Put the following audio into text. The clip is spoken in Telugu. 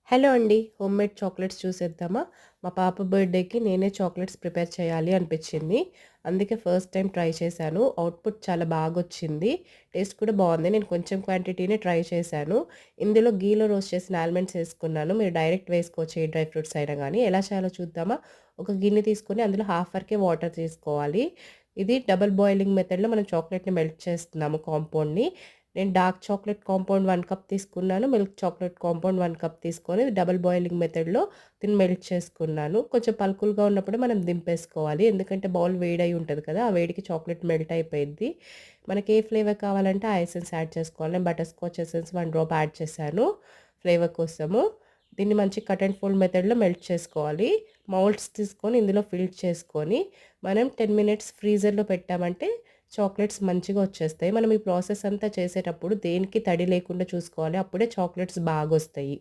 హలో అండి. హోమ్‌మేడ్ చాక్లెట్స్ చూసేద్దామా? మా పాప బర్త్‌డేకి నేనే చాక్లెట్స్ ప్రిపేర్ చేయాలి అనిపిచ్చింది. అందుకే ఫస్ట్ టైమ్ ట్రై చేశాను. అవుట్‌పుట్ చాలా బాగొచ్చింది. టేస్ట్ కూడా బావుంది. నేను కొంచెం క్వాంటిటీనే ట్రై చేశాను. ఇందులో గీలో రోస్ట్ చేసిన ఆల్మండ్స్ ఏసుకున్నాను. మీరు డైరెక్ట్ వేసుకోవచ్చు ఏ డ్రై ఫ్రూట్స్ అయినా గానీ. ఎలా చేయాలో చూద్దామా? ఒక గిన్నె తీసుకొని అందులో హాఫ్ వరకే వాటర్ తీసుకోవాలి. ఇది డబుల్ బాయిలింగ్ మెథడ్‌లో మనం చాక్లెట్‌ని మెల్ట్ చేస్తున్నాము కాంపౌండ్‌ని. నేను డార్క్ చాక్లెట్ కాంపౌండ్ 1 కప్ తీసుకున్నాను. మిల్క్ చాక్లెట్ కాంపౌండ్ 1 కప్ తీసుకొని డబుల్ బాయిలింగ్ మెథడ్‌లో దీన్ని మెల్ట్ చేసుకున్నాను. కొంచెం పలుకులుగా ఉన్నప్పుడు మనం దింపేసుకోవాలి. ఎందుకంటే బౌల్ వేడయి ఉంటది కదా! ఆ వేడికి చాక్లెట్ మెల్ట్ అయిపోయిద్ది. మనకి ఏ ఫ్లేవర్ కావాలంటే ఆ ఎసెన్స్ యాడ్ చేసుకోవాలి. నేను butter scotch essence 1 drop add చేశాను ఫ్లేవర్ కోసము. దీన్ని మంచి కట్ అండ్ ఫోల్డ్ మెథడ్‌లో మెల్ట్ చేసుకోవాలి. మౌల్డ్స్ తీసుకొని ఇందులో ఫిల్ చేసుకొని మనం 10 మినిట్స్ ఫ్రీజర్‌లో పెట్టామంటే చాక్లెట్స్ మంచిగా వచ్చేస్తాయి. మనం ఈ ప్రాసెస్ అంతా చేసేటప్పుడు దేనికి తడి లేకుండా చూసుకోవాలి. అప్పుడే చాక్లెట్స్ బాగొస్తాయి.